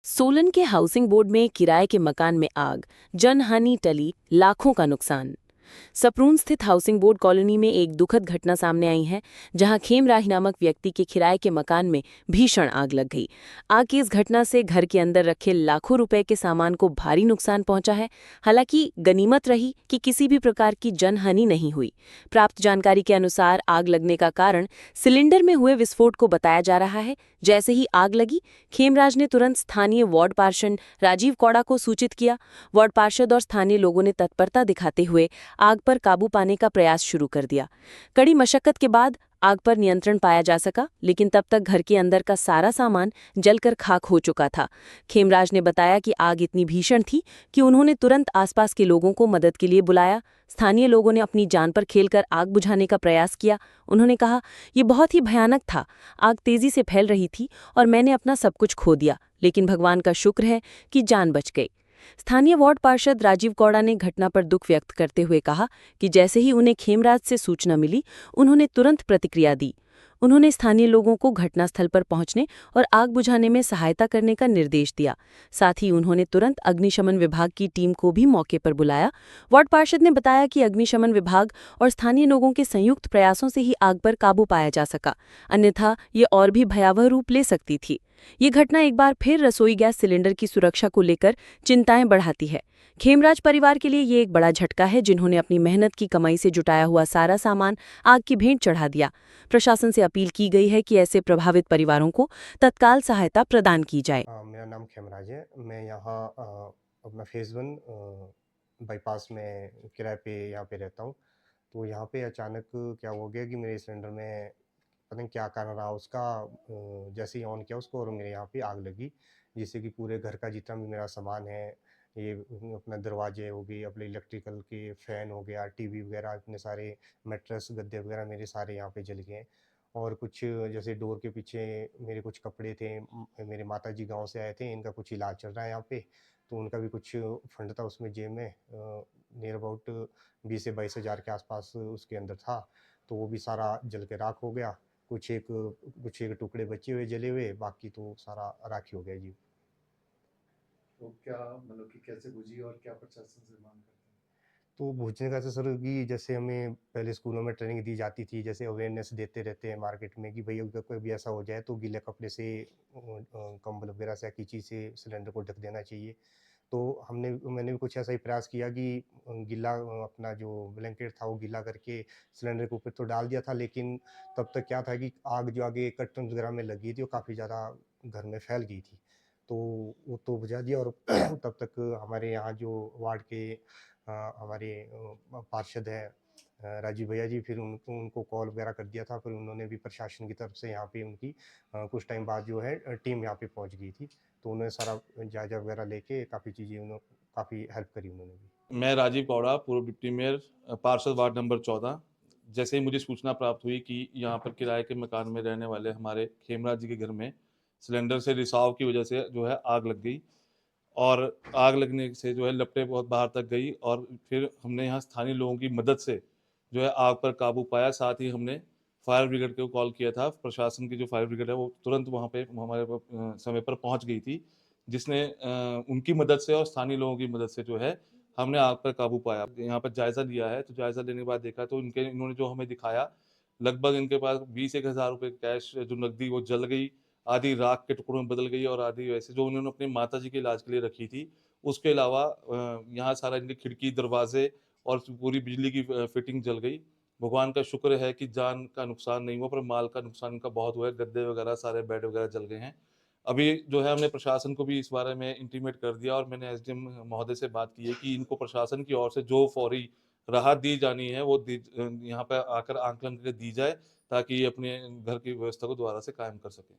सोलन के housing board में किराए के मकान में आग, जनहानि टली, लाखों का नुकसान। सपरून स्थित हाउसिंग बोर्ड कॉलोनी में एक दुखद घटना सामने आई है, जहां खेमराही नामक व्यक्ति के किराए के मकान में भीषण आग लग गई। आग की इस घटना से घर के अंदर रखे लाखों रुपए के सामान को भारी नुकसान पहुंचा है। हालांकि गनीमत रही कि किसी भी प्रकार की जनहानि नहीं हुई। प्राप्त जानकारी के अनुसार आग लगने का कारण सिलेंडर में हुए विस्फोट को बताया जा रहा है। जैसे ही आग लगी, खेमराज ने तुरंत स्थानीय वार्ड पार्षद राजीव कौड़ा को सूचित किया। वार्ड पार्षद और स्थानीय लोगों ने तत्परता दिखाते हुए आग पर काबू पाने का प्रयास शुरू कर दिया। कड़ी मशक्कत के बाद आग पर नियंत्रण पाया जा सका, लेकिन तब तक घर के अंदर का सारा सामान जलकर खाक हो चुका था। खेमराज ने बताया कि आग इतनी भीषण थी कि उन्होंने तुरंत आसपास के लोगों को मदद के लिए बुलाया। स्थानीय लोगों ने अपनी जान पर खेलकर आग बुझाने का प्रयास किया। उन्होंने कहा, ये बहुत ही भयानक था। आग तेजी से फैल रही थी और मैंने अपना सब कुछ खो दिया, लेकिन भगवान का शुक्र है कि जान बच गई। स्थानीय वार्ड पार्षद राजीव कौड़ा ने घटना पर दुख व्यक्त करते हुए कहा कि जैसे ही उन्हें खेमराज से सूचना मिली, उन्होंने तुरंत प्रतिक्रिया दी। उन्होंने स्थानीय लोगों को घटनास्थल पर पहुंचने और आग बुझाने में सहायता करने का निर्देश दिया। साथ ही उन्होंने तुरंत अग्निशमन विभाग की टीम को भी मौके पर बुलाया। वार्ड पार्षद ने बताया कि अग्निशमन विभाग और स्थानीय लोगों के संयुक्त प्रयासों से ही आग पर काबू पाया जा सका, अन्यथा ये और भी भयावह रूप ले सकती थी। ये घटना एक बार फिर रसोई गैस सिलेंडर की सुरक्षा को लेकर चिंताएं बढ़ाती है। खेमराज परिवार के लिए ये एक बड़ा झटका है, जिन्होंने अपनी मेहनत की कमाई से जुटाया हुआ सारा सामान आग की भेंट चढ़ा दिया। प्रशासन से अपील की गई है कि ऐसे प्रभावित परिवारों को तत्काल सहायता प्रदान की जाए। मेरा नाम खेमराज है। मैं यहाँ अपना फेज़ 1 बाईपास में किराए पे यहाँ पे रहता हूँ। तो यहाँ पे अचानक क्या हो गया कि मेरे सिलेंडर में पता नहीं क्या कारण रहा उसका, जैसे ही ऑन किया उसको और मेरे यहाँ पे आग लगी। जिससे कि पूरे घर का जितना भी मेरा सामान है, ये अपना दरवाजे हो गए, अपने इलेक्ट्रिकल के फ़ैन हो गया, टीवी वगैरह, इतने सारे मैट्रेस, गद्दे वगैरह मेरे सारे यहाँ पे जल गए हैं। और कुछ जैसे डोर के पीछे मेरे कुछ कपड़े थे, मेरे माताजी गाँव से आए थे, इनका कुछ इलाज चल रहा है यहाँ पे, तो उनका भी कुछ फंड था उसमें जेब में, नियर अबाउट 20 से 22 हज़ार के आसपास उसके अंदर था। तो वो भी सारा जल के राख हो गया। कुछ एक टुकड़े बचे हुए जले हुए, बाकी तो सारा राख ही हो गया जी। तो क्या मतलब कि कैसे बुझी और क्या प्रशासन से मांग करते हैं? तो भोजन का तो सर कि जैसे हमें पहले स्कूलों में ट्रेनिंग दी जाती थी, जैसे अवेयरनेस देते रहते हैं मार्केट में कि भई अगर कोई भी ऐसा हो जाए तो गीले कपड़े से, कंबल वगैरह से या किसी से सिलेंडर को ढक देना चाहिए। तो मैंने भी कुछ ऐसा ही प्रयास किया कि गीला, अपना जो ब्लैंकेट था वो गीला करके सिलेंडर के ऊपर तो डाल दिया था, लेकिन तब तक क्या था कि आग जो आगे कर्टन्स वगैरह में लगी थी वो काफ़ी ज़्यादा घर में फैल गई थी। तो वो तो बुझा दिया, और तब तक हमारे यहाँ जो वार्ड के हमारे पार्षद हैं, राजीव भैया जी, फिर उनको उनको कॉल वगैरह कर दिया था। फिर उन्होंने भी प्रशासन की तरफ से यहाँ पे उनकी कुछ टाइम बाद जो है टीम यहाँ पे पहुँच गई थी। तो उन्होंने सारा जायज़ा वगैरह लेके काफ़ी चीज़ें काफ़ी हेल्प करी उन्होंने भी। मैं राजीव कौड़ा, पूर्व डिप्टी मेयर, पार्षद वार्ड नंबर 14। जैसे ही मुझे सूचना प्राप्त हुई कि यहाँ पर किराए के मकान में रहने वाले हमारे खेमराज जी के घर में सिलेंडर से रिसाव की वजह से जो है आग लग गई, और आग लगने से जो है लपटें बहुत बाहर तक गई, और फिर हमने यहाँ स्थानीय लोगों की मदद से जो है आग पर काबू पाया। साथ ही हमने फायर ब्रिगेड को कॉल किया था। प्रशासन की जो फायर ब्रिगेड है वो तुरंत वहाँ पे हमारे समय पर पहुँच गई थी, जिसने उनकी मदद से और स्थानीय लोगों की मदद से जो है हमने आग पर काबू पाया। यहाँ पर जायज़ा लिया है, तो जायज़ा लेने के बाद देखा तो इन्होंने जो हमें दिखाया, लगभग इनके पास 20-1 हज़ार रुपये कैश जो नकदी वो जल गई, आधी राख के टुकड़ों में बदल गई, और आधी वैसे जो उन्होंने अपनी माताजी के इलाज के लिए रखी थी। उसके अलावा यहाँ सारा इनके खिड़की, दरवाजे और पूरी बिजली की फिटिंग जल गई। भगवान का शुक्र है कि जान का नुकसान नहीं हुआ, पर माल का नुकसान इनका बहुत हुआ है। गद्दे वगैरह, सारे बेड वगैरह जल गए हैं। अभी जो है हमने प्रशासन को भी इस बारे में इंटीमेट कर दिया, और मैंने एसडीएम महोदय से बात की है कि इनको प्रशासन की ओर से जो फौरी राहत दी जानी है वो यहाँ पे आकर आंकलन करके दी जाए, ताकि ये अपने घर की व्यवस्था को दोबारा से कायम कर सकें।